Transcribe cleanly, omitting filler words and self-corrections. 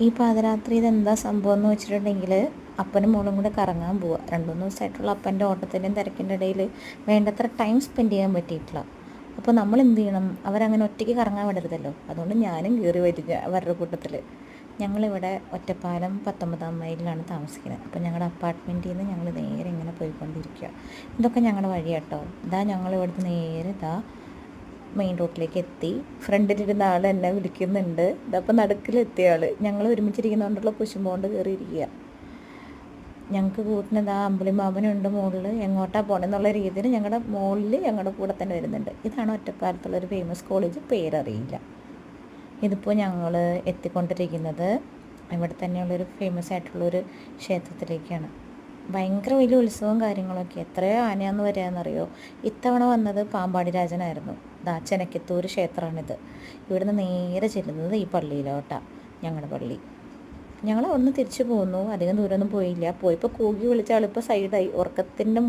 ഈ പാതിരാത്രി ഇതെന്താ സംഭവം എന്ന് വെച്ചിട്ടുണ്ടെങ്കിൽ അപ്പനും മോളും കൂടെ കറങ്ങാൻ പോവുക. 2-3 ദിവസമായിട്ടുള്ള അപ്പൻ്റെ ഓട്ടത്തിൻ്റെയും തിരക്കിൻ്റെ ഇടയിൽ വേണ്ടത്ര ടൈം സ്പെൻഡ് ചെയ്യാൻ പറ്റിയിട്ടില്ല. അപ്പോൾ നമ്മൾ എന്ത് ചെയ്യണം, അവരങ്ങനെ ഒറ്റയ്ക്ക് കറങ്ങാൻ വിടരുതല്ലോ. അതുകൊണ്ട് ഞാനും കയറി വരിക അവരുടെ കൂട്ടത്തിൽ. ഞങ്ങളിവിടെ ഒറ്റപ്പാലം 19-ാം മൈലിലാണ് താമസിക്കുന്നത്. അപ്പോൾ ഞങ്ങളുടെ അപ്പാർട്ട്മെൻറ്റിൽ നിന്ന് ഞങ്ങൾ നേരെ ഇങ്ങനെ പോയിക്കൊണ്ടിരിക്കുക. ഇതൊക്കെ ഞങ്ങളുടെ വഴിയാട്ടോ. ഇതാ ഞങ്ങൾ ഇവിടുന്ന് നേരെ മെയിൻ റോഡിലേക്ക് എത്തി. ഫ്രണ്ടിലിരുന്ന ആൾ എന്നെ വിളിക്കുന്നുണ്ട്. ഇതപ്പോൾ നടുക്കിലെത്തിയ ആൾ. ഞങ്ങൾ ഒരുമിച്ചിരിക്കുന്നതുകൊണ്ടുള്ള കുശുമ്പോണ്ട് കയറിയിരിക്കുക. ഞങ്ങൾക്ക് കൂട്ടിന് അമ്പുലിമാമനുണ്ട് മുകളിൽ. എങ്ങോട്ടാണ് പോകണമെന്നുള്ള രീതിയിൽ ഞങ്ങളുടെ മുകളിൽ ഞങ്ങളുടെ കൂടെ തന്നെ വരുന്നുണ്ട്. ഇതാണ് ഒറ്റപ്പാലത്തുള്ളൊരു ഫേമസ് കോളേജ്, പേരറിയില്ല. ഇതിപ്പോൾ ഞങ്ങൾ എത്തിക്കൊണ്ടിരിക്കുന്നത് ഇവിടെ തന്നെയുള്ളൊരു ഫേമസ് ആയിട്ടുള്ളൊരു ക്ഷേത്രത്തിലേക്കാണ്. ഭയങ്കര വലിയ ഉത്സവവും കാര്യങ്ങളൊക്കെ. എത്രയോ ആനയാന്ന് വരികയെന്നറിയോ. ഇത്തവണ വന്നത് പാമ്പാടി രാജനായിരുന്നു. ചെനക്കത്തൂർ ക്ഷേത്രമാണിത്. ഇവിടുന്ന് നേരെ ചെല്ലുന്നത് ഈ പള്ളിയിലോട്ടാണ്, ഞങ്ങളുടെ പള്ളി. ഞങ്ങൾ അവിടുന്ന് തിരിച്ചു പോന്നു. അധികം ദൂരമൊന്നും പോയില്ല. പോയപ്പോൾ കൂകി വിളിച്ച ആളിപ്പോൾ സൈഡായി. ഉറക്കത്തിൻ്റെ